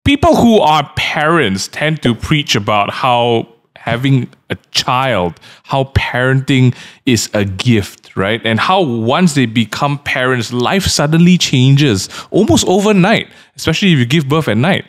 people who are parents tend to preach about how having a child, how parenting is a gift, right? And how once they become parents, life suddenly changes almost overnight, especially if you give birth at night.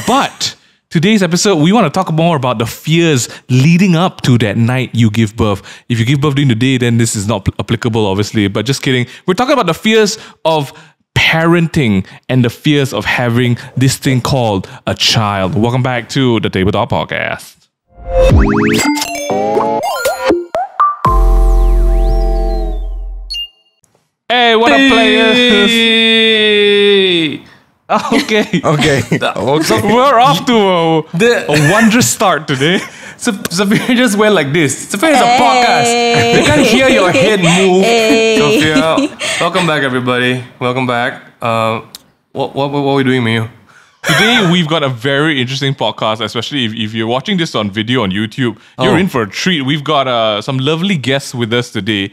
But today's episode, we want to talk more about the fears leading up to that night you give birth. If you give birth during the day, then this is not applicable, obviously. But just kidding. We're talking about the fears of parenting and the fears of having this thing called a child. Welcome back to the Tabletop Podcast. Hey, what up, players? Okay. So we're off to a wondrous start today. So Sophia just went like this. Sophia is a podcast. They can't hear your head move. Sophia, welcome back, everybody. Welcome back. What are we doing, Mayu? Today, we've got a very interesting podcast, especially if you're watching this on video on YouTube. You're in for a treat. We've got some lovely guests with us today.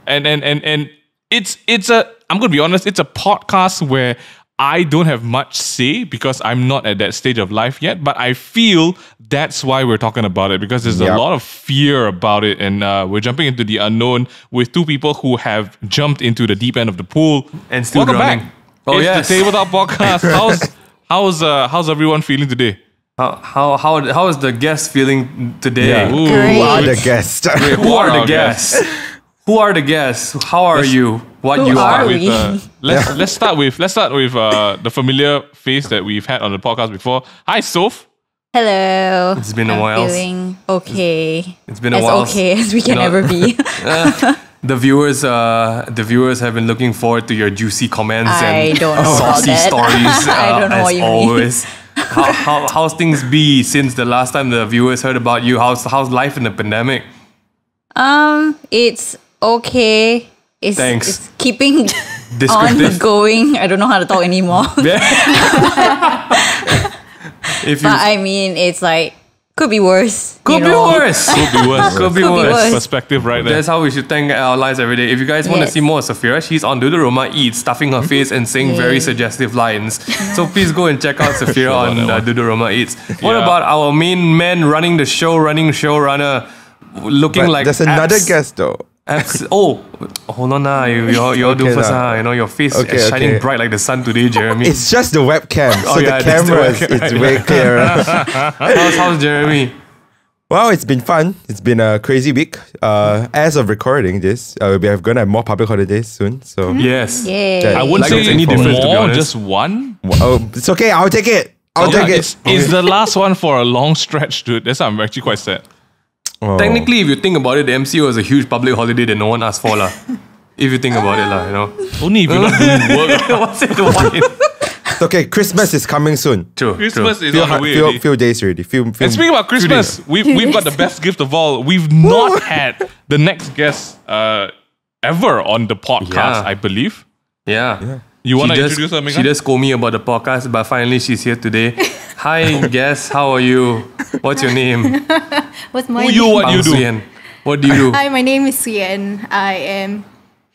And it's I'm going to be honest, it's a podcast where I don't have much say because I'm not at that stage of life yet, but I feel that's why we're talking about it, because there's a lot of fear about it, and we're jumping into the unknown with two people who have jumped into the deep end of the pool. And still Welcome drowning. back. Oh, it's yes. the Tabletop Podcast. How's everyone feeling today? How is the guest feeling today? Yeah. Ooh. Who are the guests? Wait, who are the guests? Who are the guests? How are you? What Who you are are? we? Let's start with the familiar face that we've had on the podcast before. Hi, Soph. Hello. It's been a I'm while. feeling okay. It's been a as while. okay as we can No. ever be. The viewers have been looking forward to your juicy comments I and don't know about saucy that. stories. I don't know as what you mean. always. How's things be since the last time the viewers heard about you? How's life in the pandemic? It's okay. Thanks. It's keeping Descriptive. on going. I don't know how to talk anymore. If you But I mean, it's like, could be worse. could you be know? worse. Could be worse. Could be Could be worse. worse. Perspective right there. That's how we should thank our lives every day. If you guys want to Yes. see more of Sophia, she's on Doodle Roma Eats, stuffing her face and saying very suggestive lines. So please go and check out Sophia on Doodle Roma Eats. What Yeah. about our main man running the show, running showrunner, looking But like there's another abs- guest though. hold on now. You all do Okay first. lah. You know, your face Okay, is shining okay. bright like the sun today, Jeremy. It's just the webcam. So Oh, yeah, the that's the camera, webcam. it's way clearer. how's Jeremy? Well, it's been fun. It's been a crazy week. As of recording this, we're going to have more public holidays soon. So Yes. Yeah. I wouldn't Like say it's any different, to be more, honest. just one. it's okay. I'll take it. I'll take it. It's the last one for a long stretch, dude. That's why I'm actually quite sad. Oh. Technically, if you think about it, the MCO is a huge public holiday that no one asked for, lah. If you think about it, lah, you know. Only if you're not doing work. What's it? Why? It's okay. Christmas is coming soon. True. Christmas true. is on the way. already. Few days already. And speaking about Christmas, we've got the best gift of all. We've not had the next guest ever on the podcast, Yeah. I believe. Yeah. You want to She just- introduce her, Megan? She just scolded me about the podcast, but finally she's here today. Hi, guest. How are you? What's your name? What's my Who you, name? what you Su do? Yen. What do you do? Hi, my name is Su Yen. I am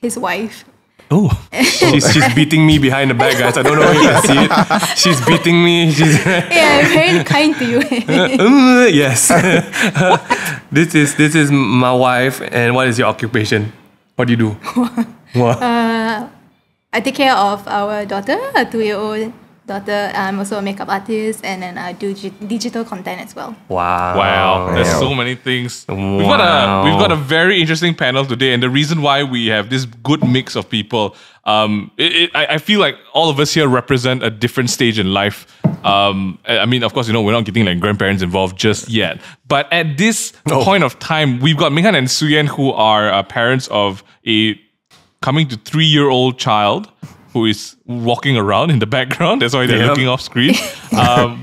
his wife. Oh, She's beating me behind the back, guys. I don't know if you can see it. She's beating me. She's Yeah, I'm very kind to you. yes. This is my wife. And what is your occupation? What do you do? What? I take care of our daughter, a 2-year-old daughter. I'm also a makeup artist, and then I do digital content as well. wow. There's so many things. We've got a very interesting panel today, and the reason why we have this good mix of people, I feel like all of us here represent a different stage in life. I mean, of course, you know, we're not getting like grandparents involved just yet. But at this point of time, we've got Megan and Su Yen, who are parents of a coming to 3-year-old child who is walking around in the background. That's why they're looking off screen.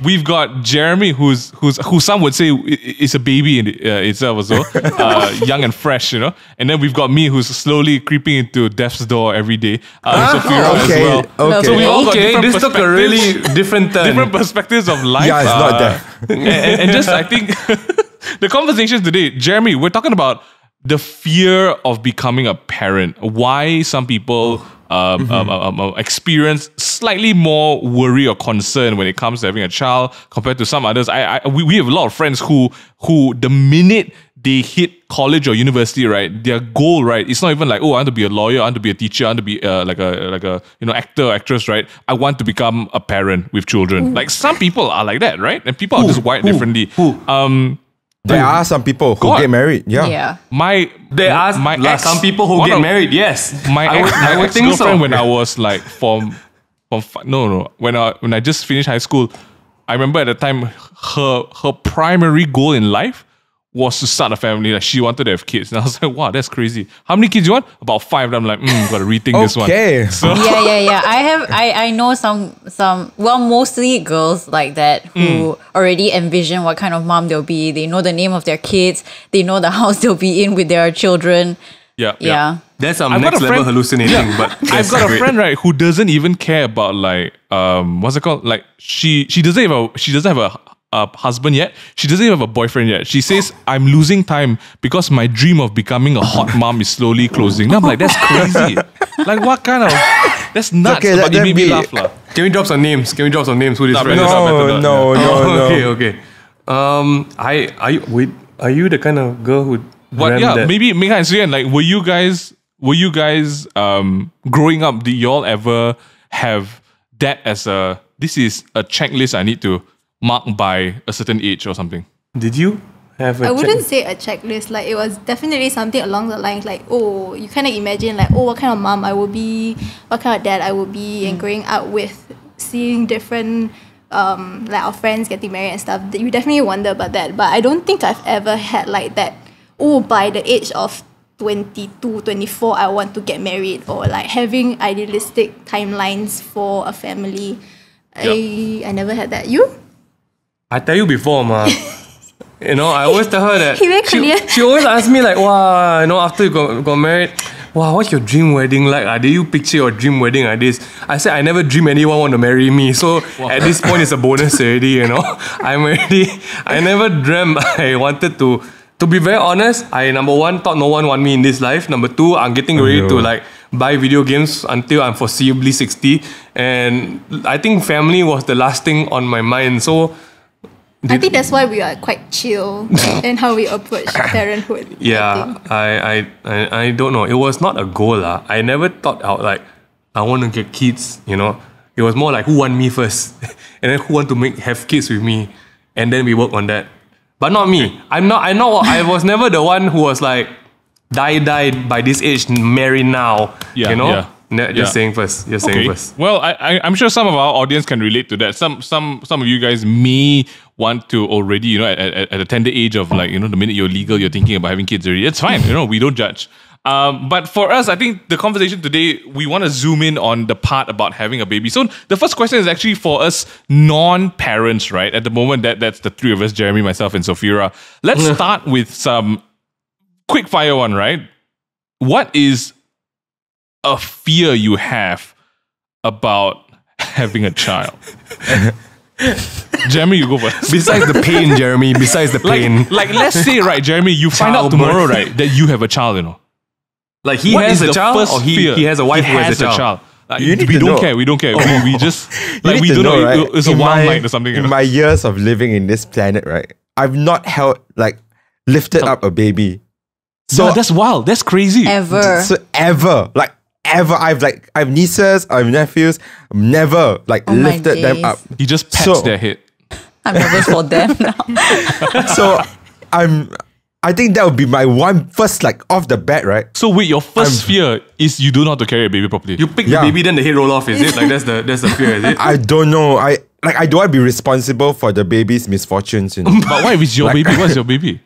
We've got Jeremy, who some would say is a baby in itself as well, young and fresh, you know. And then we've got me, who's slowly creeping into death's door every day. Sophira as well. Okay. So we all got Okay, different this took a perspectives. really different turn. Different perspectives of life. Yeah, it's not that. and just, I think, the conversation today, Jeremy, we're talking about the fear of becoming a parent. Why some people experience slightly more worry or concern when it comes to having a child compared to some others. We have a lot of friends who the minute they hit college or university, right, their goal, right, it's not even like, oh, I want to be a lawyer, I want to be a teacher, I want to be like a actor or actress, right? I want to become a parent with children. Like some people are like that, right? And people are just wired differently. There are some people who get married. Yeah. Yeah. There are some people who get married. Yes, My I would think ex-girlfriend, so. when I was like when I just finished high school, I remember at the time her primary goal in life was to start a family. Like she wanted to have kids, and I was like, wow, that's crazy. How many kids you want? About 5. And I'm like, gotta rethink this one. Okay. So Yeah. I know some well, mostly girls like that who already envision what kind of mom they'll be. They know the name of their kids. They know the house they'll be in with their children. yeah. That's some I've got next a level friend- hallucinating. But I've got a friend, right, who doesn't even care about like what's it called? Like she doesn't have a husband yet. She doesn't even have a boyfriend yet. She says, I'm losing time because my dream of becoming a hot mom is slowly closing. And I'm like, that's crazy. Like what kind of that's nuts. Okay, but it that made me be- laugh lah. Can we drop some names? Who this friend is? No. Okay. Are you the kind of girl who What? dreamt Yeah, that? maybe Ming and Su Yen, like, were you guys growing up? Did y'all ever have that as this is a checklist I need to mark by a certain age or something? Did you have a I wouldn't say a checklist. Like, it was definitely something along the lines like, oh, you kind of imagine like, oh, what kind of mom I will be, what kind of dad I will be, and growing up with seeing different like our friends getting married and stuff. You definitely wonder about that. But I don't think I've ever had like that, oh, by the age of 22, 24, I want to get married, or like having idealistic timelines for a family. I never had that. You? I tell you before, ma. You know, I always tell her that. He very clear. She always asks me like, wow, you know, after you got married, wow, what's your dream wedding like? Did you picture your dream wedding like this? I said, I never dream anyone want to marry me. So at this point, it's a bonus already, you know. I never dreamt I wanted to be very honest, I, number one, thought no one want me in this life. Number two, I'm getting ready to like buy video games until I'm foreseeably 60. And I think family was the last thing on my mind. So I think that's why we are quite chill in how we approach parenthood. yeah, I don't know. It was not a goal. I never thought out like, I want to get kids, you know. It was more like, who want me first? And then who want to have kids with me? And then we work on that. But not me. I was never the one who was like, die by this age, marry now. Yeah, you know? yeah. Just saying first. Just saying first. Well, I'm sure some of our audience can relate to that. Some of you guys may want to already, you know, at a tender age of like, you know, the minute you're legal, you're thinking about having kids already. It's fine, you know, we don't judge. But for us, I think the conversation today, we want to zoom in on the part about having a baby. So the first question is actually for us non-parents, right? At the moment, that's the three of us, Jeremy, myself, and Sophira. Let's start with some quick fire one, right? What is a fear you have about having a child? Jeremy, you go first. Besides the pain, Jeremy, besides the pain. Like let's say, right, Jeremy, you find out Childbirth. tomorrow, right, that you have a child, you know. Like he What has is a the child first or fear? he has a wife He who has a child? Like, You need we to don't know. care. We don't care. We just You like need we to don't know. right? It's a In wild my- night or something. You In know? my years of living in this planet, right, I've not lifted up a baby. So that's wild. That's crazy. Ever. So ever. I have nieces, I have nephews, never Oh my lifted them days. up. He just pats So- their head. I'm nervous for them now. So I think that would be my one first, like off the bat, right? So wait, your first fear is you don't know how to carry a baby properly. You pick Yeah. the baby, then the head roll off, is it? Like that's the fear, is it? I don't know. I don't want to be responsible for the baby's misfortunes, you know. But what if it's your baby? What's your baby?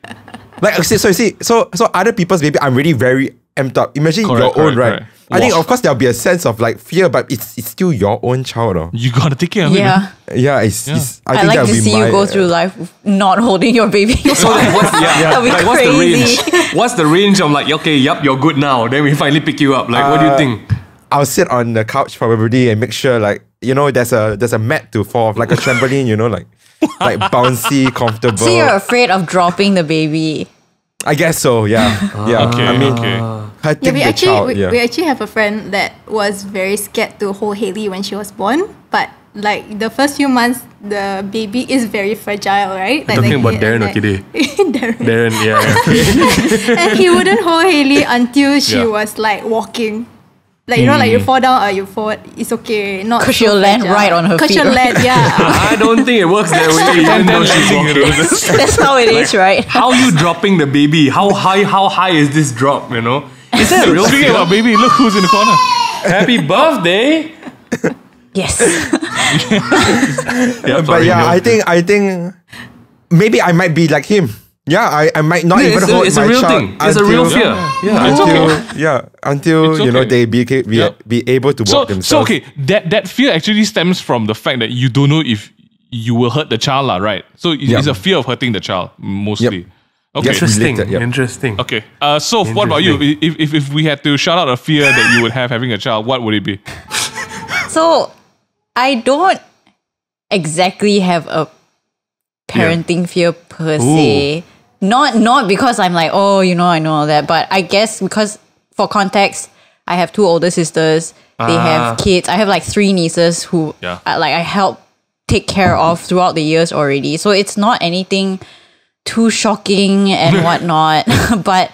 Like, so other people's baby, I'm really very amped up. Imagine Correct, your own, correct, right? correct. I think, Wow. of course, there'll be a sense of like fear, but it's still your own child. Oh. You gotta take care of it. Yeah. Yeah, it's I think like that'll to be see my, you go through life not holding your baby. So like, That'll be like, what's the crazy. range? What's the range of like, okay, yup, you're good now. Then we finally pick you up. Like, what do you think? I'll sit on the couch probably and make sure, like, you know, there's a mat to fall off, like a trampoline, you know, like bouncy, comfortable. So you're afraid of dropping the baby. I guess so. Yeah. Yeah. Okay, I mean, okay. hurting we the actually child. we actually have a friend that was very scared to hold Haley when she was born, but like the first few months, the baby is very fragile, right? Like, Talking about Darren, okay? Darren, yeah. And he wouldn't hold Haley until she Yeah. was like walking. Like, you know, like you fall down or you fall, it's okay. Not Cause she'll land right on her Cause feet, she'll right? land, yeah. I don't think it works that way, even though she's walking. That's how it is, right? How you dropping the baby? How high is this drop, you know? Is that a real Speaking fear? about baby, look who's in the corner. Happy birthday! Yes. Yeah, But yeah, I think maybe I might be like him. Yeah, I might not Yeah, even it's a- hold it's a my real child thing. It's a real fear. Yeah. It's until okay. until It's you know okay. they be able to walk themselves. So okay, that fear actually stems from the fact that you don't know if you will hurt the child, lah, right? So it's a fear of hurting the child mostly. Okay. Interesting. related, yep. Interesting. Okay. So what about you? If we had to shout out a fear that you would have having a child, what would it be? So I don't exactly have a parenting fear per se. Not because I'm like, oh, you know, I know all that, but I guess because for context, I have two older sisters. They have kids. I have like 3 nieces who I help take care of throughout the years already. So it's not anything too shocking and whatnot. But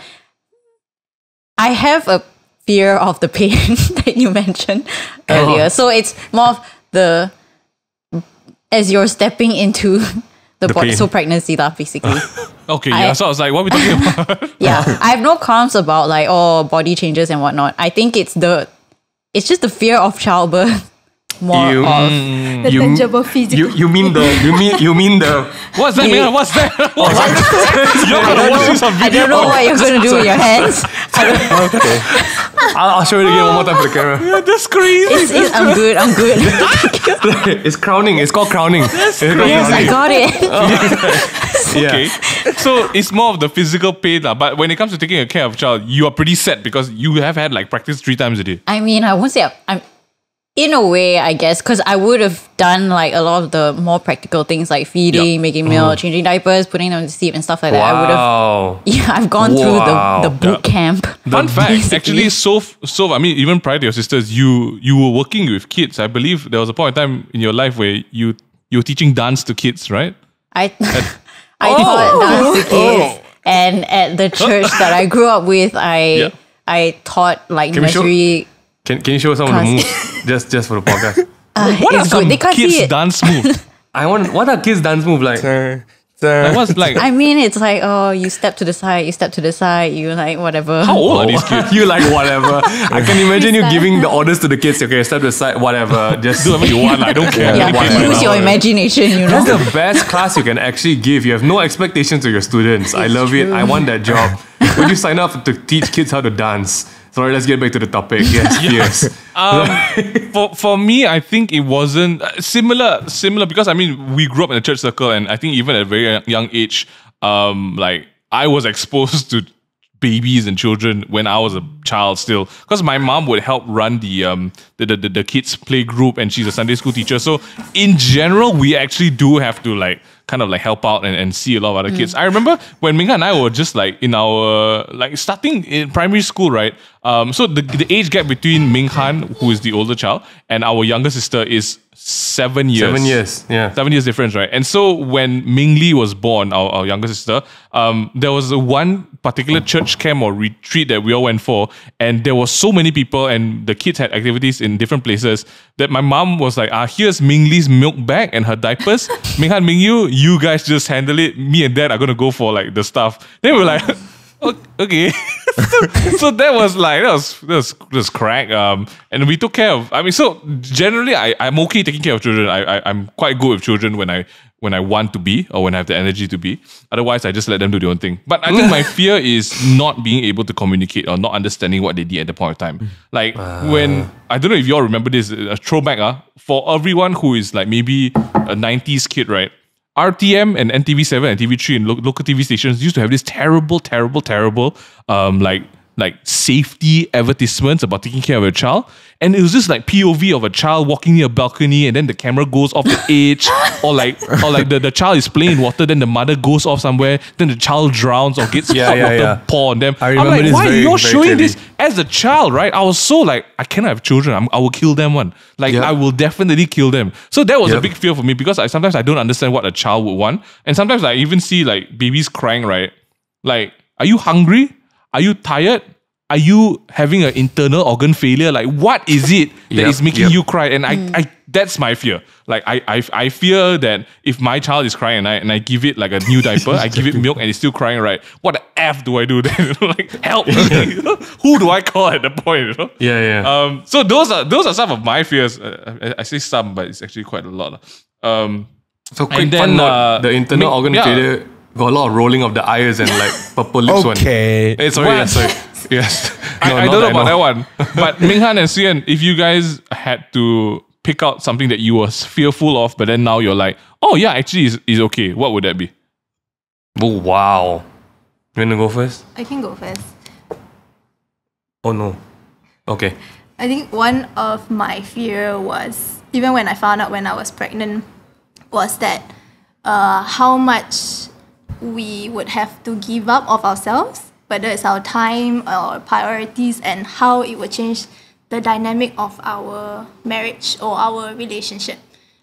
I have a fear of the pain that you mentioned earlier. So it's more of the as you're stepping into the body, pain. so pregnancy lah, basically. Okay, yeah. So I was like, what are we talking about? Yeah, I have no qualms about like body changes and whatnot. I think it's just the fear of childbirth more You- of The tangible physical. You mean the What's that, man? What's that? You're I gonna don't watch this on know. I video. don't know what you're gonna do with your hands. I'll show it again one more time for the camera. Yeah, that's crazy. I'm good. I'm good. It's crowning. It's called crowning. It's called Yes, I crowning. got it. Yeah. Okay. So it's more of the physical pain, lah. But when it comes to taking care of a child, you are pretty set because you have had like practice 3 times a day. I mean, I won't say I'm in a way, I guess, because I would have done like a lot of the more practical things like feeding, making milk, changing diapers, putting them to sleep and stuff like that. I would have. Wow. Yeah, I've gone through the boot camp. Fun fact, basically. actually, so I mean, even prior to your sisters, you were working with kids. I believe there was a point in time in your life where you were teaching dance to kids, right? I taught dance to kids, and at the church that I grew up with, I taught like Can we show- nursery. Can you show some of the moves just for the podcast? What are It's some good. They can't see kids it. dance moves? What are kids dance move like? Like, what's like? I mean, it's like you step to the side, you like whatever. How old are these kids? You like whatever. I can imagine you giving the orders to the kids. Okay, step to the side, whatever. Just Do whatever you want. I don't care. Yeah, whatever. use your imagination, you know. That's the best class you can actually give. You have no expectations of your students. I love it. I want that job. Would you sign up to teach kids how to dance? Sorry, let's get back to the topic. Yes. For me, I think it wasn't similar because I mean we grew up in a church circle, and I think even at a very young age, like I was exposed to babies and children when I was a child still, because my mom would help run the kids play group, and she's a Sunday school teacher. So in general, we actually do have to like kind of like help out and see a lot of other kids. I remember when Mingha and I were just like in our like starting in primary school, right? So the age gap between Minghan, who is the older child, and our younger sister is 7 years. 7 years. Yeah. 7 years difference, right? And so when Ming Li was born, our younger sister, there was one particular church camp or retreat that we all went for, and there were so many people, and the kids had activities in different places that my mom was like, here's Ming Li's milk bag and her diapers. Ming Han, Ming you guys just handle it. Me and Dad are gonna go for like the stuff. Then we were like, okay. So that was crack. And we took care of. I mean, so generally, I'm okay taking care of children. I'm quite good with children when I want to be or when I have the energy to be. Otherwise, I just let them do their own thing. But I think my fear is not being able to communicate or not understanding what they did at the point of time. Like when I don't know if you all remember this, a throwback. For everyone who is like maybe a 90s kid, right? RTM and NTV7 and TV3 and local TV stations used to have this terrible, like like safety advertisements about taking care of your child. And it was just like POV of a child walking near a balcony and then the camera goes off the edge, or like the child is playing in water, then the mother goes off somewhere, then the child drowns or gets hot water pour on them. I'm like, why are you showing this as a child, right? I was so like, I cannot have children. I will kill them one. Like, I will definitely kill them. So that was a big fear for me, because sometimes I don't understand what a child would want. And sometimes I even see like babies crying, right? Like, are you hungry? Are you tired? Are you having an internal organ failure? Like, what is it that is making you cry? And I that's my fear. Like, I fear that if my child is crying and I give it like a new diaper, I give it milk and it's still crying, right? What the F do I do then? Like, help me. Who do I call at the point? So those are some of my fears. I say some, but it's actually quite a lot. So quick fun note, the internal organ failure got a lot of rolling of the eyes and like purple lips one. Sorry. Yes. I don't know about that one. But Minghan and Su Yen, if you guys had to pick out something that you were fearful of, but then now you're like, oh yeah, actually is okay, what would that be? Oh wow. You want to go first? I can go first. Oh no. Okay. I think one of my fear was, even when I found out when I was pregnant, was that how much we would have to give up of ourselves, whether it's our time or priorities, and how it would change the dynamic of our marriage or our relationship.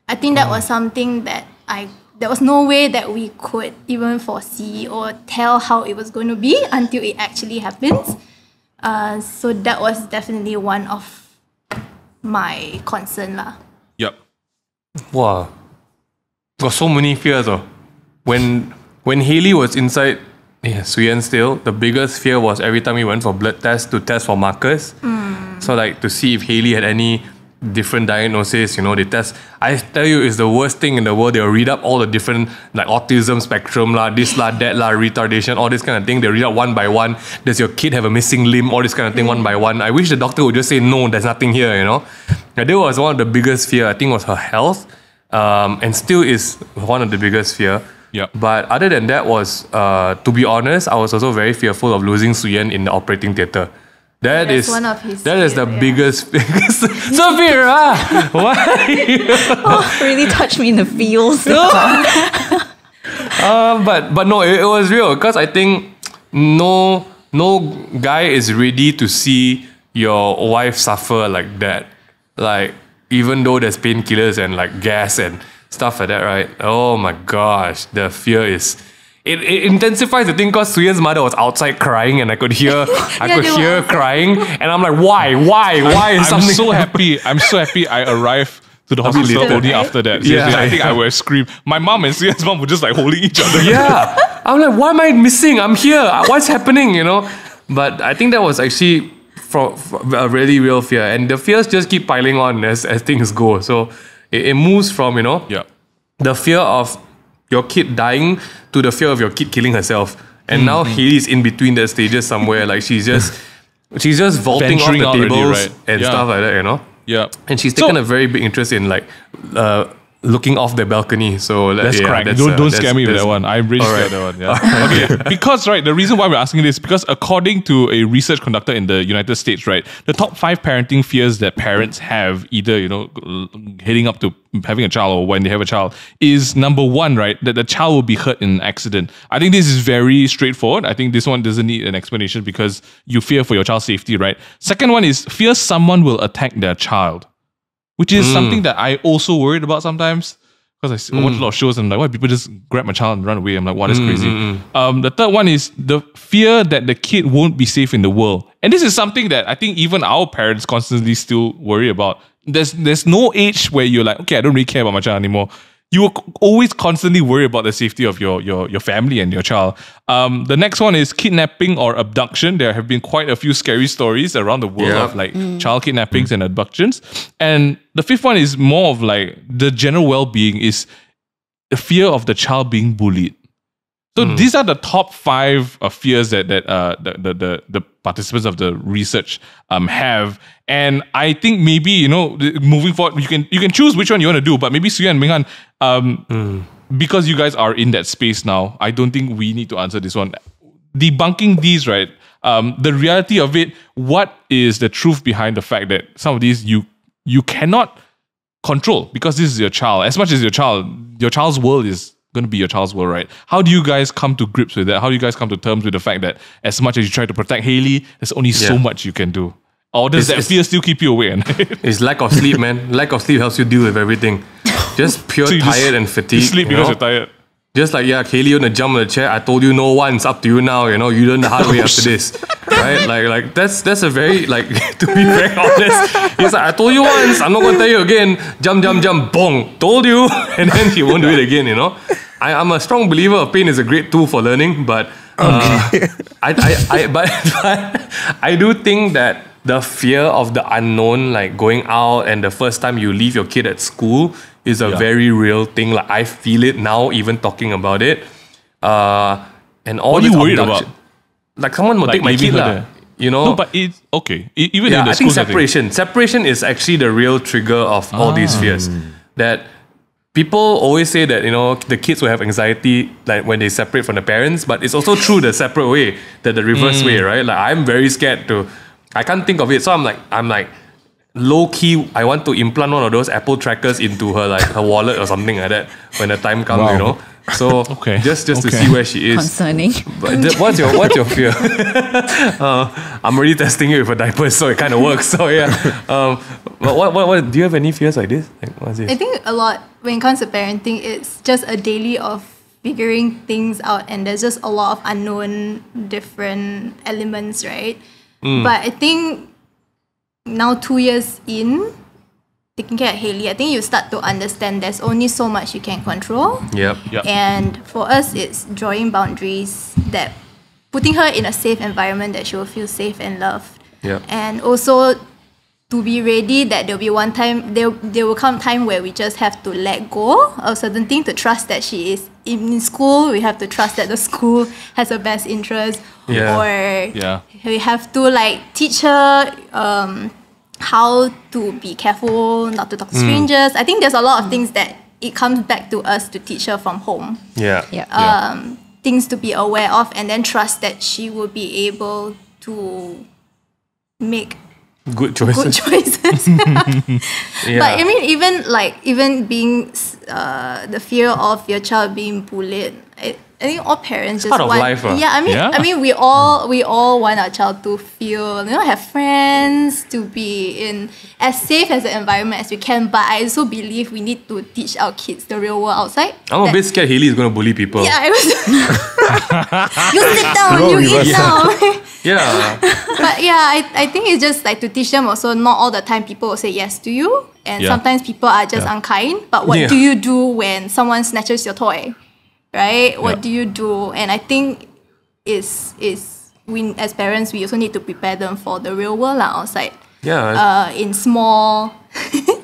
I think that was something that there was no way that we could even foresee or tell how it was going to be until it actually happens. So that was definitely one of my concern lah. Yep. Wow. Got so many fears. When Hailey was inside Su Yen still, the biggest fear was every time we went for blood tests to test for markers. So like to see if Hailey had any different diagnosis, they test. I tell you, it's the worst thing in the world. They'll read up all the different like autism spectrum lah, this lah, that lah, retardation, all this kind of thing. They read up one by one. Does your kid have a missing limb? All this kind of thing one by one. I wish the doctor would just say, no, there's nothing here, And that was one of the biggest fear. I think was her health. And still is one of the biggest fear. Yeah. But other than that was, to be honest, I was also very fearful of losing Su Yen in the operating theatre. That's one of his the biggest Sophira! Why? Really touched me in the feels. But no, it was real, because I think no guy is ready to see your wife suffer like that. Like, even though there's painkillers and like gas and stuff like that, right? Oh my gosh, the fear is... It intensifies the thing, because Su Yen's mother was outside crying and I could hear her crying, and I'm like, why is something... I'm so happy I arrived to the hospital only after that. Seriously, I think I would have screamed. My mom and Su Yen's mom were just like holding each other. Yeah. I'm like, why am I missing? I'm here. What's happening, But I think that was actually for a really real fear. And the fears just keep piling on as things go. So it moves from, the fear of your kid dying to the fear of your kid killing herself. And now Hailey's in between the stages somewhere. Like she's just vaulting off the tables and stuff like that, Yeah. And she's taken a very big interest in like looking off the balcony. So that's correct. Don't scare me with that one. I'm really scared of that one. Yeah. Okay. Because the reason why we're asking this, because according to a research conducted in the United States, right, the top 5 parenting fears that parents have, either heading up to having a child or when they have a child, is number 1, right, that the child will be hurt in an accident. I think this is very straightforward. I think this one doesn't need an explanation because you fear for your child's safety, right? Second one is fear someone will attack their child, which is something that I also worried about sometimes, because I watch a lot of shows and I'm like, why people just grab my child and run away? I'm like, wow, that's crazy. The third one is the fear that the kid won't be safe in the world. And this is something that I think even our parents constantly still worry about. There's no age where you're like, okay, I don't really care about my child anymore. You will always constantly worry about the safety of your family and your child. The next one is kidnapping or abduction. There have been quite a few scary stories around the world of like child kidnappings and abductions. And the fifth one is more of like the general well-being, is the fear of the child being bullied. So these are the top 5 fears that the participants of the research have. And I think maybe, moving forward, you can choose which one you want to do, but maybe Su Yen and Minghan, because you guys are in that space now, I don't think we need to answer this one. debunking these, right? The reality of it, what is the truth behind the fact that some of these you cannot control because this is your child. As much as your child's world is going to be your child's world, right? How do you guys come to grips with that? How do you guys come to terms with the fact that as much as you try to protect Hailey, there's only so much you can do? Or does that fear still keep you awake at night? It's lack of sleep, man. Lack of sleep helps you deal with everything. Just pure So you tired and fatigue. You sleep because you're tired. Just like, Hailey, you want to jump on the chair. I told you no once. Up to you now. You learn the hard way after this, right? Like that's a very to be very honest. He's like, I told you once. I'm not going to tell you again. Jump, bong. Told you, and then he won't do it again. I'm a strong believer of pain is a great tool for learning, but I do think that the fear of the unknown, like going out and the first time you leave your kid at school, is a very real thing. Like I feel it now, even talking about it. And all what are you worried about? Like someone will take my kid, No, but it's okay. Even in the I think school separation is actually the real trigger of all these fears. That people always say that the kids will have anxiety like when they separate from the parents, but it's also true the separate way, that the reverse way, right? Like I'm very scared I can't think of it, so I'm like low key. I want to implant one of those Apple trackers into her her wallet or something like that when the time comes, So just to see where she is. Concerning. But what's your fear? I'm already testing it with a diaper, so it kind of works. So but what do you have any fears like this? What's this? I think a lot when it comes to parenting, it's just a daily of figuring things out, and there's just a lot of unknown different elements, right? But I think now 2 years in taking care of Hailey, I think you start to understand there's only so much you can control. Yep. And for us, it's drawing boundaries, that putting her in a safe environment that she will feel safe and loved. Yep. And also to be ready that there'll be one time, there will come time where we just have to let go of certain things, to trust that she is in school. We have to trust that the school has her best interest. Or we have to teach her how to be careful, not to talk to strangers. I think there's a lot of things that it comes back to us to teach her from home. Things to be aware of, and then trust that she will be able to make good choices. But I mean, even being the fear of your child being bullied, I think all parents just part of want life, I mean we all want our child to feel, have friends, to be in as safe as an environment as we can. But I also believe we need to teach our kids the real world outside. I'm a bit scared Hailey is going to bully people. Yeah, I was you sit down, you eat now. But I think it's just to teach them also, not all the time people will say yes to you, and sometimes people are just unkind. But what do you do when someone snatches your toy? Right? What do you do? And I think we as parents, we also need to prepare them for the real world outside. In small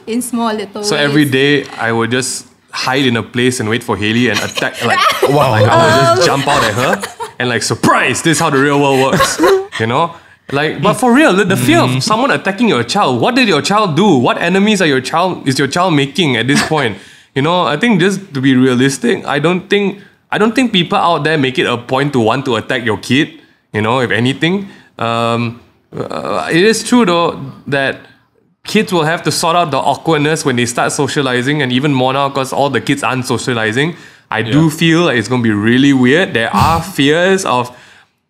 little So ways. every day I would just hide in a place and wait for Hailey and attack. I would just jump out at her and surprise, this is how the real world works. But for real, the fear of someone attacking your child. What did your child do? What enemies is your child making at this point? I think just to be realistic, I don't think people out there make it a point to want to attack your kid. If anything, it is true though that kids will have to sort out the awkwardness when they start socializing, and even more now because all the kids aren't socializing. I do feel like it's going to be really weird. There are fears of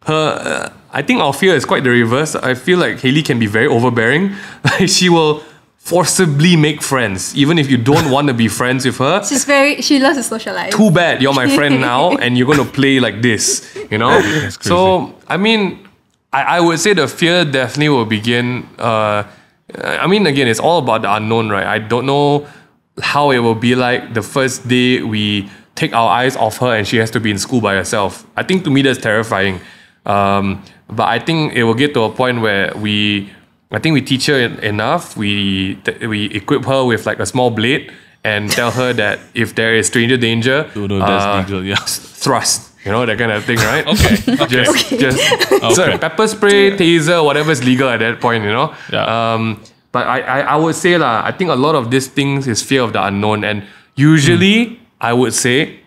her. I think our fear is quite the reverse. I feel like Hailey can be very overbearing. She will forcibly make friends, even if you don't want to be friends with her. She loves to socialize. Too bad, you're my friend now, and you're going to play like this, So, I mean, I would say the fear definitely will begin. Again, it's all about the unknown, right? I don't know how it will be like the first day we take our eyes off her and she has to be in school by herself. I think to me that's terrifying. But I think it will get to a point where we teach her enough. We equip her with a small blade and tell her that if there is stranger danger, that's legal, thrust, that kind of thing, right? Okay. So pepper spray, taser, whatever's legal at that point, But I would say I think a lot of these things is fear of the unknown, and usually I would say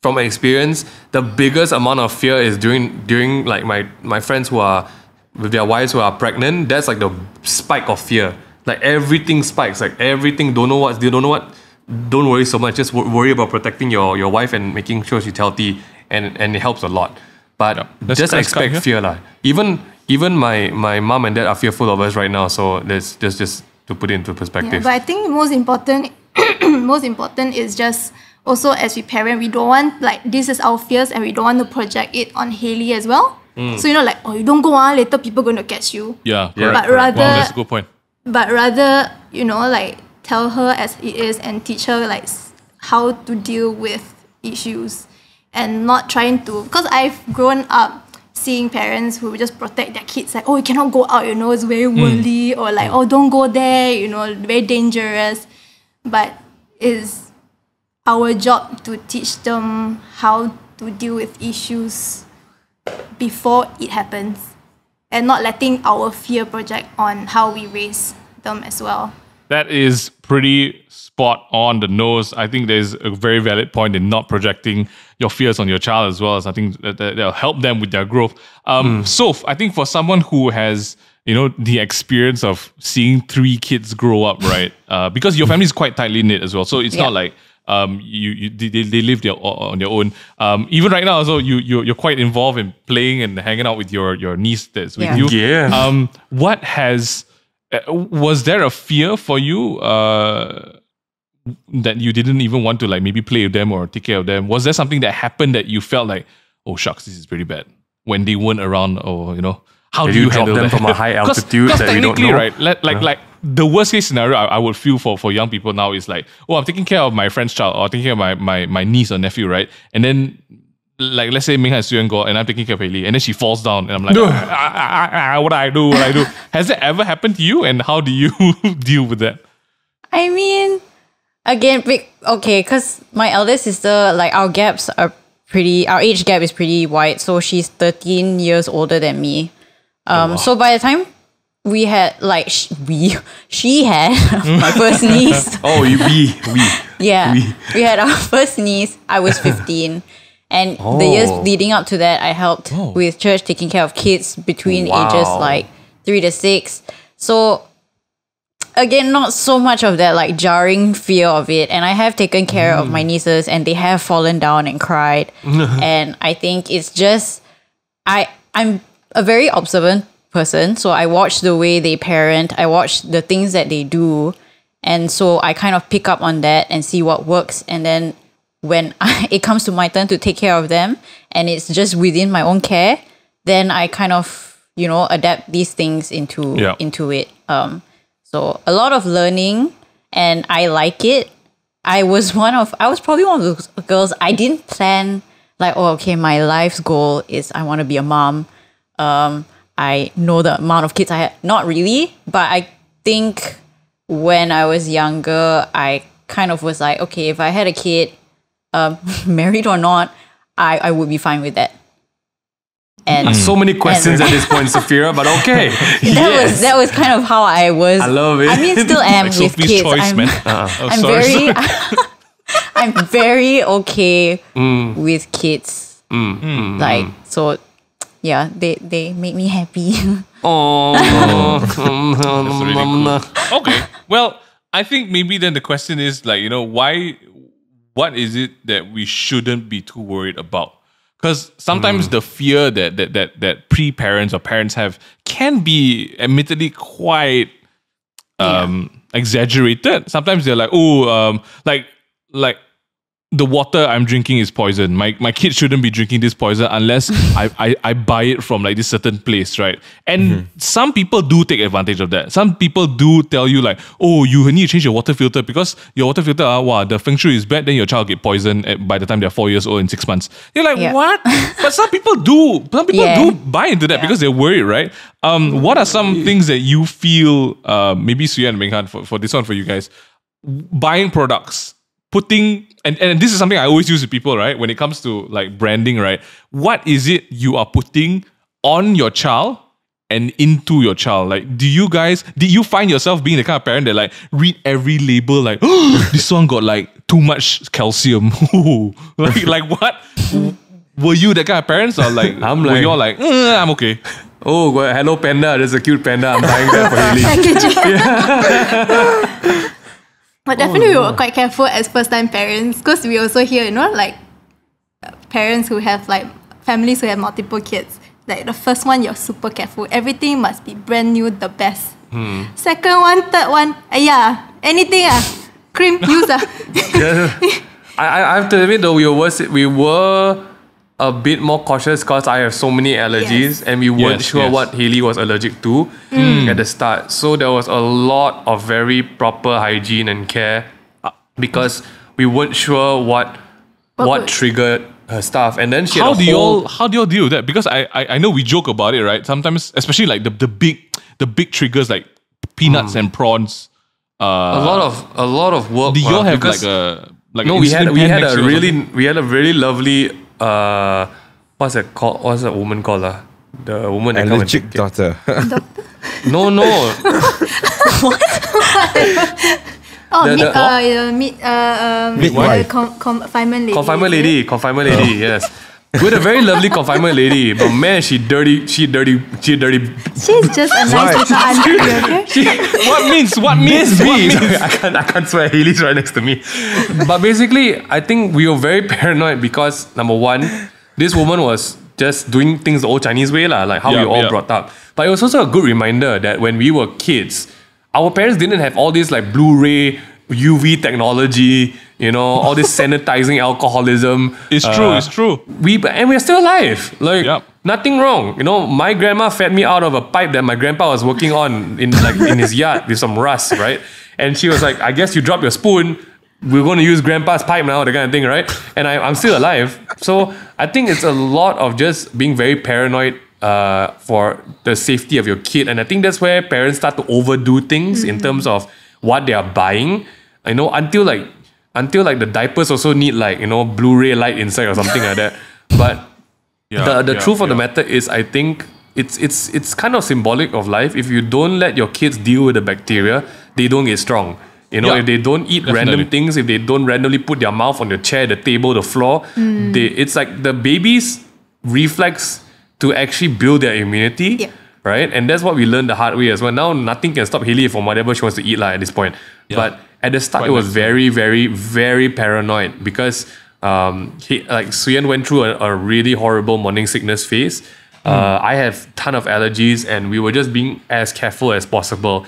from experience, the biggest amount of fear is during like my friends who are with their wives who are pregnant. That's like the spike of fear. Like everything spikes. Like everything. Don't know what. Don't worry so much. Just worry about protecting your wife and making sure she's healthy, and it helps a lot. But just expect fear lah. Even my mom and dad are fearful of us right now. So there's just to put it into perspective. Yeah, but I think most important is just also as we parent, we don't want like this is our fears and we don't want to project it on Hayley as well. So like, oh, you don't go on, later people going to catch you. Yeah, But rather, that's a good point. But rather, like tell her as it is and teach her like how to deal with issues and not trying to, because I've grown up seeing parents who just protect their kids like, oh, you cannot go out, it's very worldly, or like, oh, don't go there, very dangerous. But it's our job to teach them how to deal with issues before it happens and not letting our fear project on how we raise them as well. That is pretty spot on the nose. I think there's a very valid point in not projecting your fears on your child as well, as I think that'll help them with their growth. So I think for someone who has, the experience of seeing 3 kids grow up, right? Because your family is quite tightly knit as well. So it's not like they live on their own. Even right now, also you're quite involved in playing and hanging out with your niece that's with you. Yeah. What has was there a fear for you that you didn't even want to like maybe play with them or take care of them? Was there something that happened that you felt like, oh shucks, this is pretty bad when they weren't around, or how do you drop handle them that? from a high altitude Because that we don't technically, know? right? Like the worst case scenario I would feel for young people now is like, oh, I'm taking care of my friend's child or taking care of my niece or nephew, right? And then like let's say Ming and Su Yen go and I'm taking care of Hayley, and then she falls down and I'm like, what do I do? Has that ever happened to you, and how do you deal with that? I mean, again, because my elder sister, like our age gap is pretty wide. So she's 13 years older than me. So by the time we had like she had my first niece. Oh, we. Yeah, we had our first niece. I was 15. And the years leading up to that, I helped with church, taking care of kids between ages like 3 to 6. So again, not so much of that like jarring fear of it. And I have taken care of my nieces, and they have fallen down and cried. And I think it's just, I'm a very observant person. So I watch the way they parent. I watch the things that they do. And so I kind of pick up on that and see what works. And then when it comes to my turn to take care of them and it's just within my own care, then I kind of, adapt these things into it. So a lot of learning, and I like it. I was probably one of those girls, I didn't plan like, oh, okay, my life's goal is I want to be a mom. I know the amount of kids I had. Not really, but I think when I was younger, I kind of was like, okay, if I had a kid, married or not, I would be fine with that. And so many questions at this point, Sophira, but okay. That was kind of how I was. I love it. I mean, still am Like with Sophie's kids. choice, man. I'm very okay with kids. Like, so yeah, they make me happy. That's really cool. Okay, well, I think maybe then the question is like, what is it that we shouldn't be too worried about? Because sometimes the fear that pre-parents or parents have can be admittedly quite exaggerated. Sometimes they're like, like the water I'm drinking is poison. My kid shouldn't be drinking this poison unless I buy it from like this certain place, right? And some people do take advantage of that. Some people do tell you like, oh, you need to change your water filter because your water filter, the feng shui is bad, then your child get poisoned by the time they're 4 years old in 6 months. You're like, what? But some people do. Some people do buy into that because they're worried, right? What are some things that you feel, maybe Su Yen and Ming Han, for this one for you guys, buying products, putting, and this is something I always use with people, right? When it comes to like branding, right? What is it you are putting on your child and into your child? Like, did you find yourself being the kind of parent that like read every label, like, oh, this one got like too much calcium. like what? Were you that kind of parents, or like were you all like, I'm okay? Oh, hello panda. There's a cute panda. I'm buying that for Haley. But definitely we were quite careful as first-time parents, because we also hear, like parents who have like families who have multiple kids. Like the first one, you're super careful. Everything must be brand new, the best. Second one, third one, anything cream use I have to admit though, we were a bit more cautious because I have so many allergies, and we weren't sure what Haley was allergic to at the start. So there was a lot of very proper hygiene and care because we weren't sure what triggered her stuff. And then she how do you all deal with that? Because I know we joke about it, right? Sometimes, especially like the big triggers like peanuts and prawns. A lot of work. Do you all have we had a really lovely what's that called? What's that woman called? The woman that allergic daughter. No. Confinement lady. Yes. We had a very lovely confinement lady, but man, she dirty. She's just a nice little auntie, okay? What means? I can't swear. Haley's right next to me. But basically, I think we were very paranoid because number one, this woman was just doing things the old Chinese way, like how we were all brought up. But it was also a good reminder that when we were kids, our parents didn't have all this like Blu-ray, UV technology, all this sanitizing alcoholism. It's true. We're still alive. Nothing wrong. My grandma fed me out of a pipe that my grandpa was working on in his yard with some rust, right? And she was like, I guess you dropped your spoon. We're going to use grandpa's pipe now, that kind of thing, right? And I'm still alive. So I think it's a lot of just being very paranoid for the safety of your kid. And I think that's where parents start to overdo things in terms of what they are buying. Until the diapers also need Blu-ray light inside or something like that. But the truth of the matter is, I think it's kind of symbolic of life. If you don't let your kids deal with the bacteria, they don't get strong. If they don't eat random things, if they don't randomly put their mouth on the chair, the table, the floor, it's like the baby's reflex to actually build their immunity, right? And that's what we learned the hard way as well. Now nothing can stop Haley from whatever she wants to eat at this point. But at the start, it was very, very, very paranoid because Su Yen went through a really horrible morning sickness phase. I have a ton of allergies, and we were just being as careful as possible.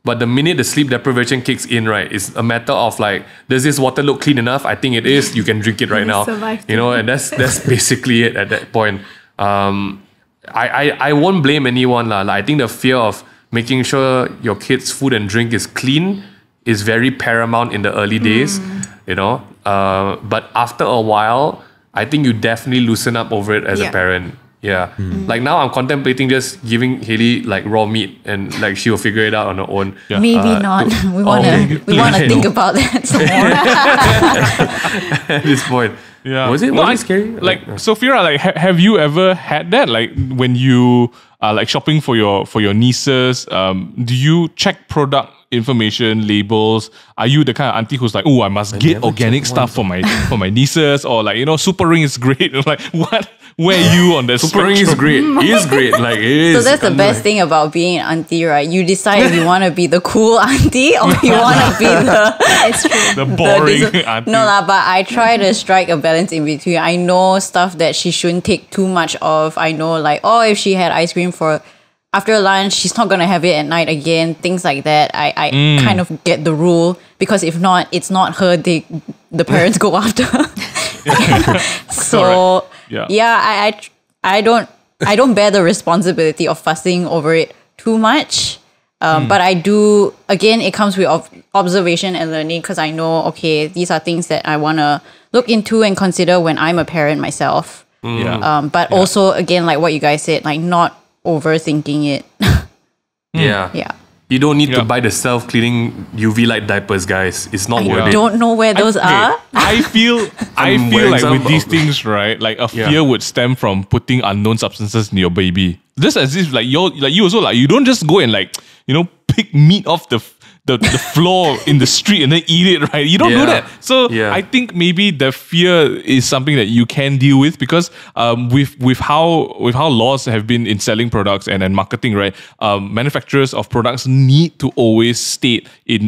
But the minute the sleep deprivation kicks in, right, it's a matter of like, does this water look clean enough? I think it is. You can drink it right now. And that's basically it at that point. I won't blame anyone. I think the fear of making sure your kids' food and drink is clean is very paramount in the early days, but after a while, I think you definitely loosen up over it as a parent. Like now I'm contemplating just giving Haley like raw meat and like she'll figure it out on her own. Maybe not. We want to think about that some more. At this point. Was it scary? Sophira, have you ever had that? Like when you are like shopping for your nieces, do you check product information, labels? Are you the kind of auntie who's like, I must get organic stuff for my nieces, or like, Super Ring is great? Like, what? Where are you on that Super Ring is great. It is great. Like, it is. So that's the best thing about being an auntie, right? You decide if you want to be the cool auntie or you want to be the boring auntie. No, but I try to strike a balance in between. I know stuff that she shouldn't take too much of. I know if she had ice cream for after lunch, she's not going to have it at night again. Things like that. I kind of get the rule, because if not, it's not her. The parents go after her. So I don't bear the responsibility of fussing over it too much. But I do, again, it comes with observation and learning, because I know, okay, these are things that I want to look into and consider when I'm a parent myself. But also, again, like what you guys said, like not overthinking it. You don't need to buy the self-cleaning UV light diapers, guys. It's not worth it. I don't know where those are. I feel like with these things, right, like a fear would stem from putting unknown substances in your baby. Just as if like you also like, you don't just go and like, pick meat off the the floor in the street and then eat it, right? You don't do that. So I think maybe the fear is something that you can deal with, because with how laws have been in selling products and marketing, right? Manufacturers of products need to always state in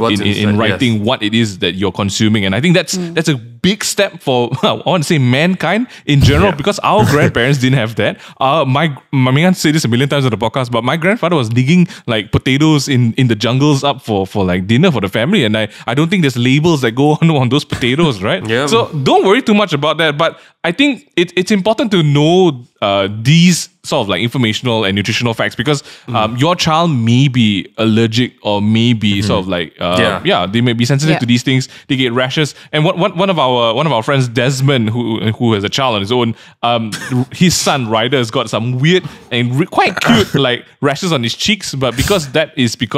writing what it is that you're consuming, and I think that's a big step for I want to say mankind in general, because our grandparents didn't have that. My Megan said this a million times on the podcast, but my grandfather was digging like potatoes in the jungles up for like dinner for the family, and I don't think there's labels that go on those potatoes, right? So don't worry too much about that. But I think it's important to know these sort of like informational and nutritional facts, because your child may be allergic or may be sort of like they may be sensitive to these things. They get rashes, and one of our friends, Desmond, who has a child on his own, his son Ryder has got some weird and quite cute like rashes on his cheeks, but because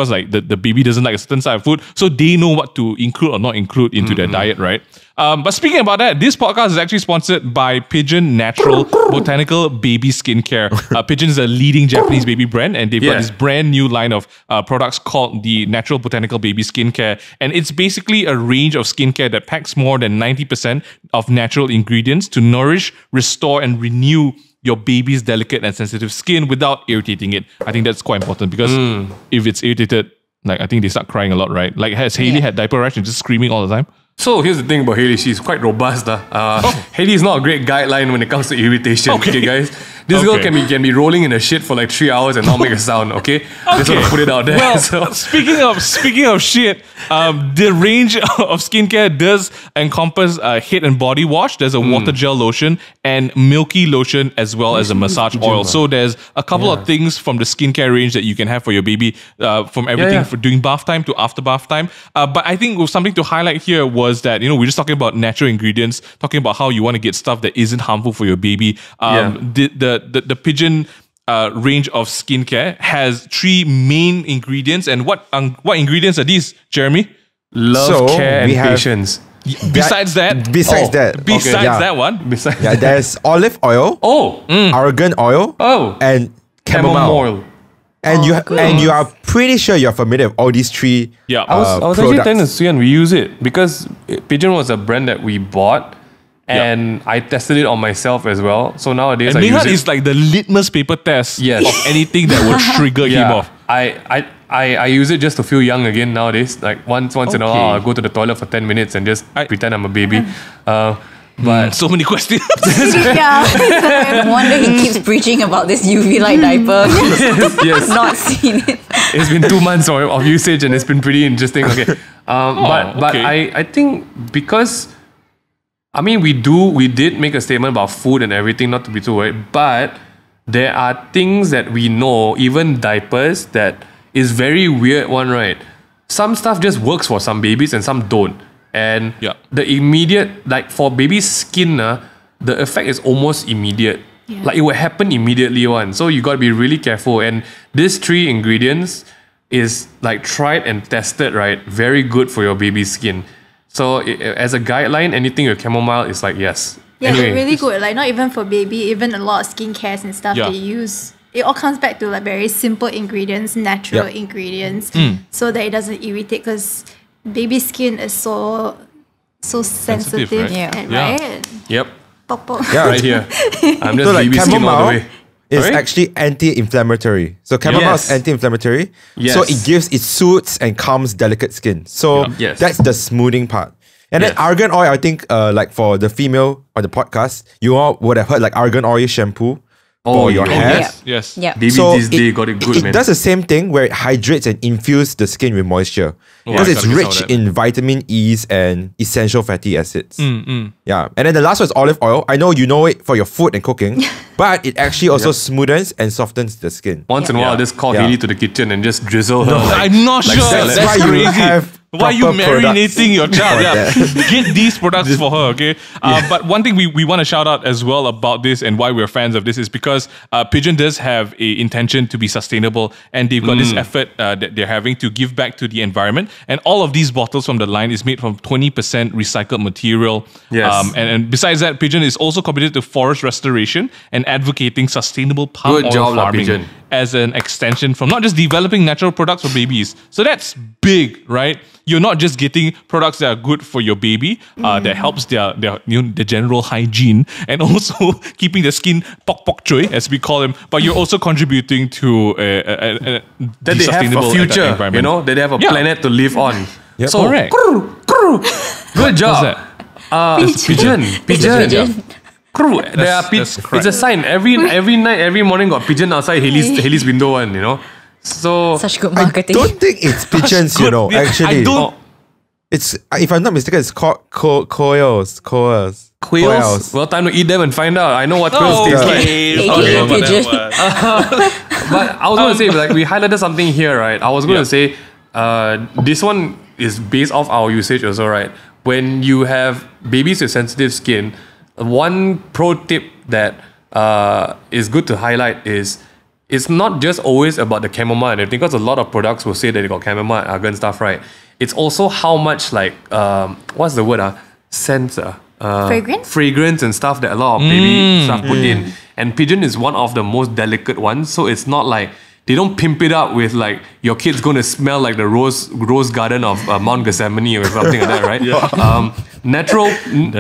like the baby doesn't like a certain type of food, so they know what to include or not include into their diet, right? But speaking about that, this podcast is actually sponsored by Pigeon Natural Botanical Baby Skincare. Pigeon is a leading Japanese baby brand, and they've got this brand new line of products called the Natural Botanical Baby Skincare. And it's basically a range of skincare that packs more than 90% of natural ingredients to nourish, restore, and renew your baby's delicate and sensitive skin without irritating it. I think that's quite important, because if it's irritated, like I think they start crying a lot, right? Like, has Hailey had diaper rash and just screaming all the time? So here's the thing about Hailey, she's quite robust. Hailey is not a great guideline when it comes to irritation, okay guys? This girl can be rolling in her shit for like 3 hours and not make a sound, okay? Just want to put it out there. Well, speaking of shit, the range of skincare does encompass head and body wash. There's a water gel lotion and milky lotion, as well as a massage oil. So there's a couple of things from the skincare range that you can have for your baby, from everything for during bath time to after bath time. But I think something to highlight here was that, we're just talking about natural ingredients, talking about how you want to get stuff that isn't harmful for your baby. The Pigeon range of skincare has 3 main ingredients. And what ingredients are these, Jeremy? Love, care, and patience. Besides that one. There's olive oil, argan oil, and chamomile oil. And you are pretty sure you're familiar with all these 3. I was actually telling the Su Yen we use it because Pigeon was a brand that we bought. And I tested it on myself as well. So nowadays I use it. Is like the litmus paper test of anything that would trigger him off. I use it just to feel young again nowadays. Like once in a while, I'll go to the toilet for 10 minutes and just pretend I'm a baby. But so many questions. No wonder he keeps preaching about this UV light diaper. Yes. Not seen it. It's been 2 months of usage and it's been pretty interesting. Okay. But I think because we did make a statement about food and everything, not to be too worried, but there are things that we know, even diapers, that is very weird one, right? Some stuff just works for some babies and some don't. And the immediate, like for baby skin, the effect is almost immediate. Like it will happen immediately one. So you got to be really careful. And these 3 ingredients is like tried and tested, right? Very good for your baby's skin. So as a guideline, anything with chamomile is like, yes. Yeah, anyway, they're really good. Like not even for baby, even a lot of skincares and stuff they use. It all comes back to like very simple ingredients, natural ingredients, so that it doesn't irritate, because baby skin is so sensitive, right? Right? Yep. Pop, pop. Yeah, right here. I'm just baby skin all the way. It's actually anti-inflammatory. So chamomile is anti-inflammatory. So it soothes and calms delicate skin. So that's the smoothing part. And then argan oil, I think like for the female on the podcast, you all would have heard like argan oil shampoo for your hair. Yes. Baby So this day got it good, man. It does the same thing where it hydrates and infuses the skin with moisture. Because it's rich in vitamin E's and essential fatty acids. Yeah. And then the last one is olive oil. I know you know it for your food and cooking, but it actually also smoothens and softens the skin. Once in a while, I just call Hailey to the kitchen and just drizzle her. I'm not sure. That's why crazy. you have Why are you marinating your child? that. Get these products for her, okay? But one thing we want to shout out as well about this and why we're fans of this is because Pigeon does have a intention to be sustainable, and they've got this effort that they're having to give back to the environment. And all of these bottles from the line is made from 20% recycled material. Yes. And besides that, Pigeon is also committed to forest restoration and and advocating sustainable palm oil farming as an extension from not just developing natural products for babies. So that's big, right? You're not just getting products that are good for your baby, that helps their general hygiene, and also keeping the skin pok choy, as we call them, but you're also contributing to that they have a future, environment. That they have a planet to live on. Yep. So, correct. Good job. Pigeon. Crew. That's it's a sign. Every night, every morning got pigeon outside Haley's window one, So Such good I marketing. don't think it's pigeons, actually. I don't. It's, if I'm not mistaken, it's called quails. Quails? Well, time to eat them and find out. I know what quails taste like. AKA pigeon. But I was going to say, like, we highlighted something here, right? I was going to say, this one is based off our usage also, right? When you have babies with sensitive skin, one pro tip that is good to highlight is it's not just always about the chamomile and everything, because a lot of products will say that they got chamomile and argan stuff, right? It's also how much, like, what's the word? Scent, fragrance and stuff that a lot of baby stuff put in. And Pigeon is one of the most delicate ones, so it's not like they don't pimp it up with like your kid's going to smell like the rose garden of Mount Gethsemane or something like that, right? Natural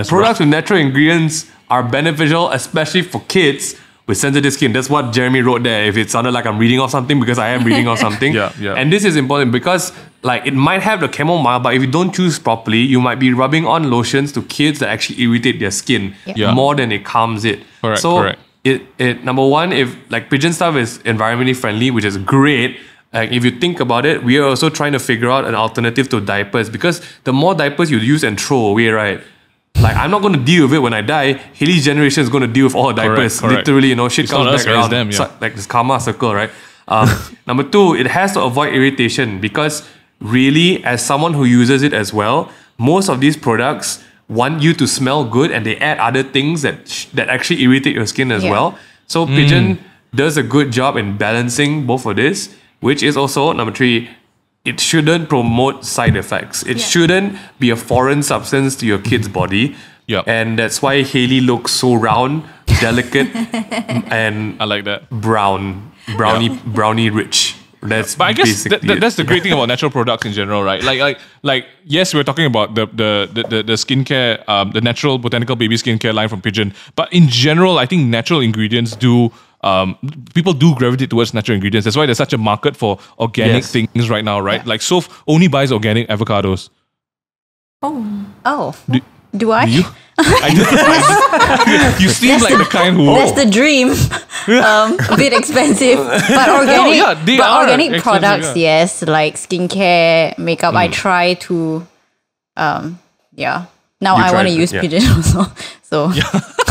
products with natural ingredients are beneficial, especially for kids with sensitive skin. That's what Jeremy wrote there. If it sounded like I'm reading off something, because I am reading off something. And this is important because like it might have the chamomile, but if you don't choose properly, you might be rubbing on lotions to kids that actually irritate their skin more than it calms it. Correct. It number one, if like Pigeon stuff is environmentally friendly, which is great. Like if you think about it, we are also trying to figure out an alternative to diapers, because the more diapers you use and throw away, right? Like I'm not going to deal with it when I die. Haley's generation is going to deal with all the diapers. Correct. Literally, shit comes back around. Them, like this karma circle, right? Number two, it has to avoid irritation, because really, as someone who uses it as well, most of these products want you to smell good, and they add other things that actually irritate your skin as well. So Pigeon does a good job in balancing both of this, which is also number three. It shouldn't promote side effects. It shouldn't be a foreign substance to your kid's body. And that's why Haley looks so round, delicate, and I like that. brownie rich. But I guess that's the great thing about natural products in general, right? Like yes, we're talking about the skincare, the Natural Botanical Baby skincare line from Pigeon. But in general, I think natural ingredients do. People do gravitate towards natural ingredients. That's why there's such a market for organic things right now, right? Like Soph only buys organic avocados. Do I? Do you? You seem like the kind who. That's the dream. A bit expensive, but organic. Organic products, yes, like skincare, makeup. I try to, Now I want to use Pigeon also. So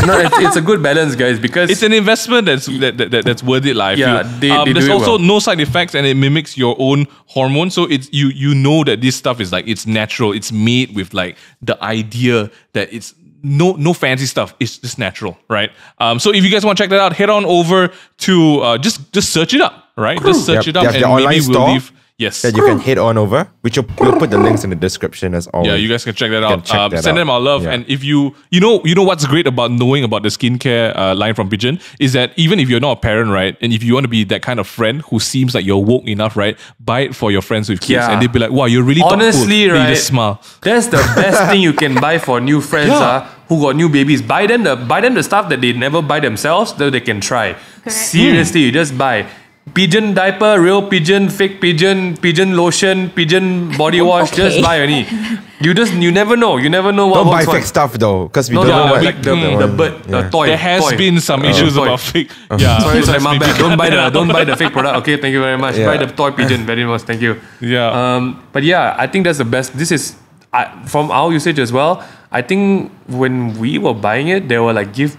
no, it's a good balance, guys, because it's an investment that's worth it. I feel. They there's do also no side effects, and it mimics your own hormone. So it's you know that this stuff is like it's natural. It's made with like the idea that it's no fancy stuff. It's just natural, right? So if you guys want to check that out, head on over to just search it up, right? Just search it up, and maybe we'll leave. Yes. That you can head on over, which we'll put the links in the description as always. Yeah, you guys can check that out. Send them our love. Yeah. And if you know what's great about knowing about the skincare line from Pigeon is that even if you're not a parent, right, and if you want to be that kind of friend who seems like you're woke enough, right, buy it for your friends with kids, and they'll be like, wow, you're really honestly, thoughtful. Right? They just smile. That's the best thing you can buy for new friends who got new babies. Buy them the stuff that they never buy themselves, that they can try. Correct. Seriously, you just buy. Pigeon diaper, real pigeon, fake pigeon, pigeon lotion, pigeon body wash. Just buy any. You never know. You never know what. Don't buy fake stuff though, because we don't know what. Like the bird, the toy. There has been some issues about fake. Yeah. Sorry, my bad. Don't buy the fake product. Okay, thank you very much. Buy the toy pigeon. Very much. Thank you. Yeah. But yeah, I think that's the best. This is from our usage as well. I think when we were buying it, they were like gift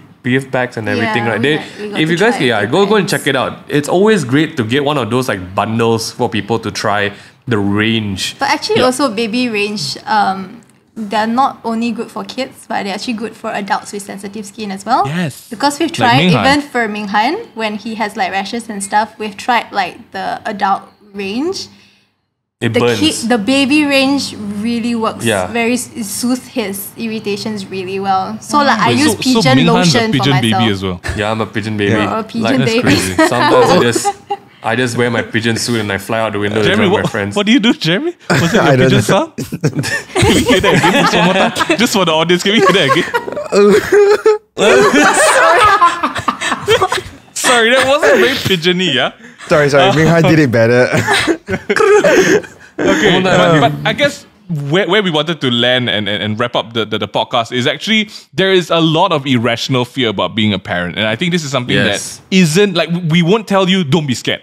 packs and everything, right? If you guys go and check it out. It's always great to get one of those like bundles for people to try the range. But actually also baby range, they're not only good for kids, but they're actually good for adults with sensitive skin as well. Yes. Because we've tried, even for Ming Han, when he has like rashes and stuff, we've tried like the adult range. It burns. The baby range really works. Yeah. It soothes his irritations really well. So like I use so Pigeon Minghan's lotion a pigeon for myself. baby as well. Yeah, I'm a pigeon baby. You're a pigeon that's baby. crazy. Sometimes I just wear my pigeon suit and I fly out the window to Jeremy, join my friends. what do you do, Jeremy? Was it your pigeon sound? Can we hear that again? Just one more time. Just for the audience, can we hear that again? Sorry, that wasn't very pigeony, yeah? Sorry. Minghan did it better. Okay, but I guess where we wanted to land and wrap up the podcast is actually there is a lot of irrational fear about being a parent. And I think this is something that isn't like, we won't tell you don't be scared.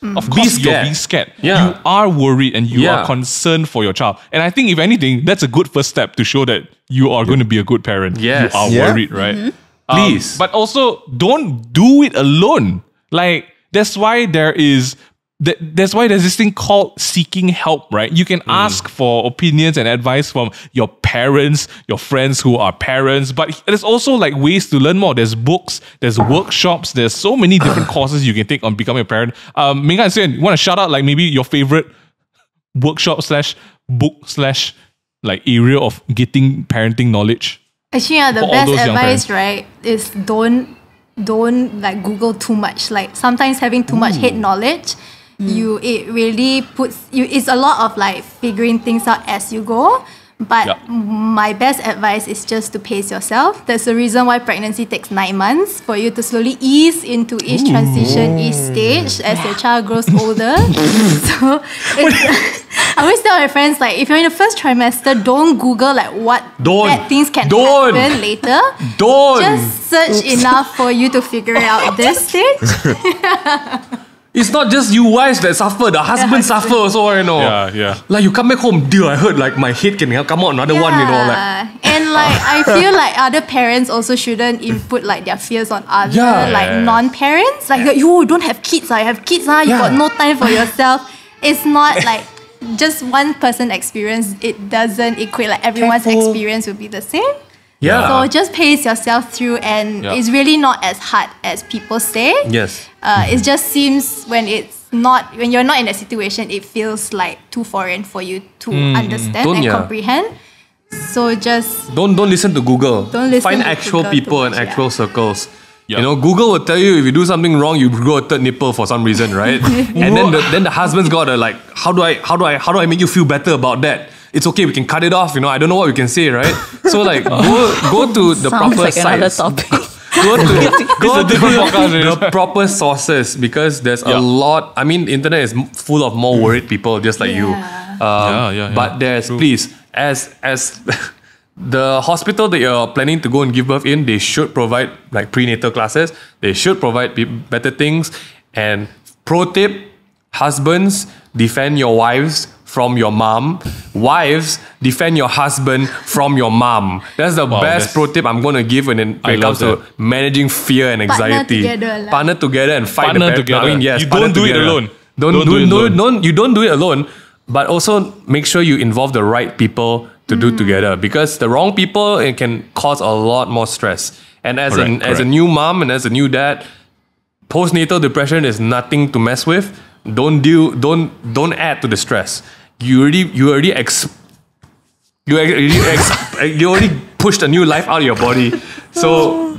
Of course you're being scared. Yeah. You are worried and you are concerned for your child. And I think if anything, that's a good first step to show that you are going to be a good parent. Yes. You are worried, right? Mm-hmm. Please. But also don't do it alone. Like that's why there's this thing called seeking help, right? You can ask for opinions and advice from your parents, your friends who are parents, but there's also like ways to learn more. There's books, there's workshops, there's so many different courses you can take on becoming a parent. Minghan and Su Yen, you want to shout out like maybe your favorite workshop / book / like area of getting parenting knowledge? Actually, the best advice, right, is don't like Google too much. Like sometimes having too much head knowledge, it really puts you. It's a lot of like figuring things out as you go. But my best advice is just to pace yourself. That's the reason why pregnancy takes 9 months, for you to slowly ease into each transition, each stage as your child grows older. So I always tell my friends, like, if you're in the first trimester, don't Google like what bad things can happen later. Just search enough for you to figure out this stage. It's not just you wives that suffer, the husband suffer also, you know. Yeah. Like you come back home, dear, I heard like my head can come out another one, you know. Like. And like I feel like other parents also shouldn't input like their fears on other non-parents. Like you don't have kids, I have kids, you got no time for yourself. It's not like just one person experience, it doesn't equate like everyone's experience will be the same. Yeah. So just pace yourself through, and it's really not as hard as people say. Yes. It just seems when you're not in that situation, it feels like too foreign for you to understand and comprehend. So just don't listen to Google. Find actual people and actual circles. Yep. You know, Google will tell you if you do something wrong, you grow a third nipple for some reason, right? And then the husband's gotta like, how do I make you feel better about that? It's okay, we can cut it off, you know, I don't know what we can say, right? So like go to the proper like sites. Topic. Go to the proper sources, because there's a lot. I mean, the internet is full of more worried people just like you. But there's please, as the hospital that you're planning to go and give birth in, they should provide like prenatal classes. They should provide better things. And pro tip, husbands, defend your wives from your mom. Wives, defend your husband from your mom. That's the best pro tip I'm going to give when it comes to managing fear and anxiety. Partner together and fight the parent. I mean, yes, you don't do it alone. You don't do it alone, but also make sure you involve the right people to do together, because the wrong people, it can cause a lot more stress. And as a new mom and as a new dad, postnatal depression is nothing to mess with. Don't add to the stress. You already pushed a new life out of your body. So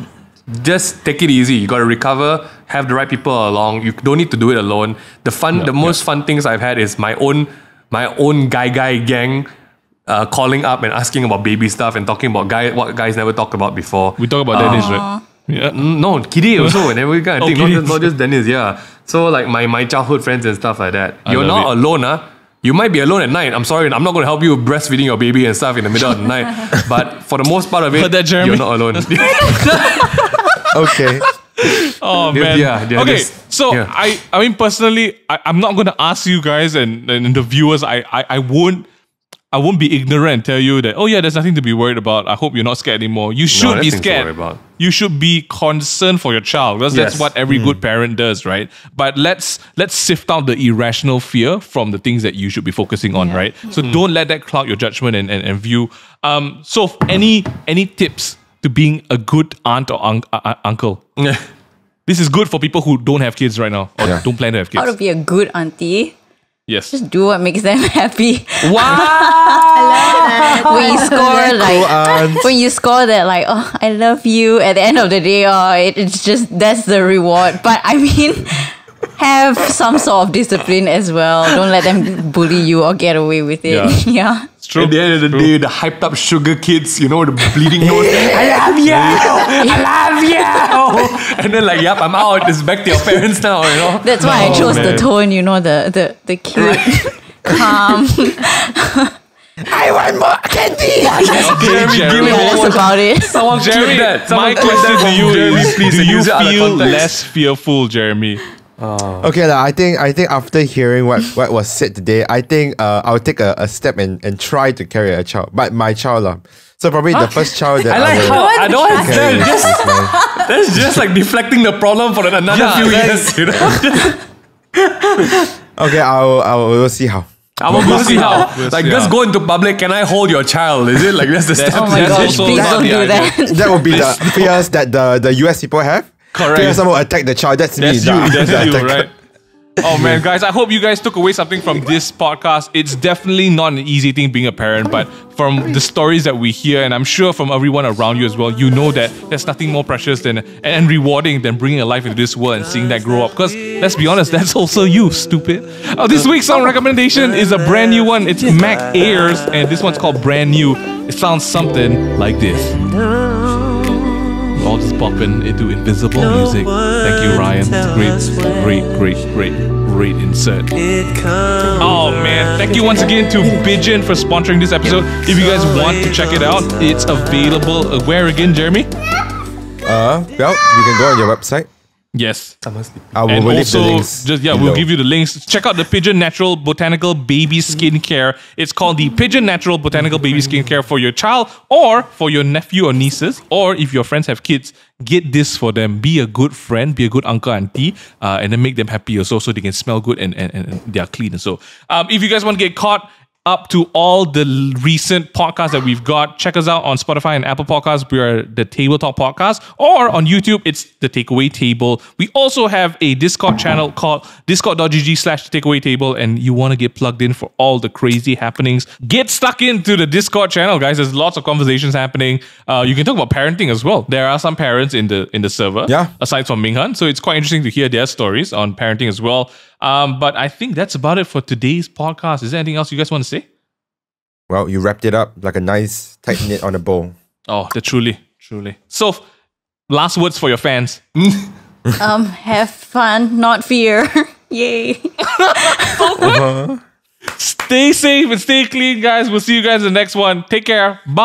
just take it easy. You got to recover, have the right people along. You don't need to do it alone. The most fun things I've had is my own guy gang calling up and asking about baby stuff and talking about what guys never talked about before. We talk about Dennis, right? Yeah. No, Kiddy also and every kind of thing. Not just Dennis, yeah. So like my childhood friends and stuff like that. You're not alone, You might be alone at night. I'm sorry, I'm not going to help you breastfeeding your baby and stuff in the middle of the night. But for the most part of it, you're not alone. Okay. Oh man. Okay. So I mean personally, I'm not going to ask you guys and the viewers. I won't be ignorant and tell you that, oh yeah, there's nothing to be worried about. I hope you're not scared anymore. You should be scared. You should be concerned for your child, because that's what every good parent does, right? But let's sift out the irrational fear from the things that you should be focusing on, right? So don't let that cloud your judgment and view. So any tips to being a good aunt or uncle? This is good for people who don't have kids right now or don't plan to have kids. How to be a good auntie? Yes. Just do what makes them happy. Wow. When you score when you score that like, oh, I love you at the end of the day, it's just that's the reward. But I mean, have some sort of discipline as well. Don't let them bully you or get away with it. Yeah. It's true. At the end of the day, the hyped up sugar kids, you know, the bleeding nose. I love you. I love you. And then like, yep, I'm out. It's back to your parents now, you know. That's why I chose the tone, you know, the cute, calm. I want more candy. Jeremy, that's about it. Someone Jeremy, my question to you is: do you feel less fearful, Jeremy? Okay, I think after hearing what was said today, I think I'll take a step and try to carry a child, but my child So probably the first child that I don't understand. That's just like deflecting the problem for another few years. You know? Okay, we'll see how. We'll see how. Just go into public. Can I hold your child? Is it like that's the step? Oh my gosh! Please don't do that. That would be the fears that the US people have. Correct. Fear someone will attack the child. That's me. That's you, right? Oh man, guys, I hope you guys took away something from this podcast. It's definitely not an easy thing being a parent, but from the stories that we hear, and I'm sure from everyone around you as well, you know that there's nothing more precious than and rewarding than bringing a life into this world and seeing that grow up. Because let's be honest, that's also you, stupid. This week's song recommendation is a brand new one. It's Mac Ayers, and this one's called Brand New. It sounds something like this. All just popping into invisible music. Thank you, Ryan. Great insert. Oh man, thank you once again to Pigeon for sponsoring this episode. If you guys want to check it out, it's available. Where again, Jeremy? Well, you can go on your website. Yes. I will leave the links. We'll give you the links. Check out the Pigeon Natural Botanical Baby Skincare. It's called the Pigeon Natural Botanical Baby Skincare for your child or for your nephew or nieces, or if your friends have kids, get this for them. Be a good friend, be a good uncle, auntie, and then make them happy also so they can smell good and they are clean. So if you guys want to get caught up to all the recent podcasts that we've got, check us out on Spotify and Apple Podcasts. We are the Table Talk Podcast, or on YouTube, it's the Takeaway Table. We also have a Discord channel called discord.gg/takeaway-table, and you want to get plugged in for all the crazy happenings. Get stuck into the Discord channel, guys. There's lots of conversations happening. You can talk about parenting as well. There are some parents in the server, aside from Minghan, so it's quite interesting to hear their stories on parenting as well. But I think that's about it for today's podcast. Is there anything else you guys want to say? Well, you wrapped it up like a nice tight knit on a bow. Oh, truly. So, last words for your fans. Have fun, not fear. Yay. Stay safe and stay clean, guys. We'll see you guys in the next one. Take care. Bye.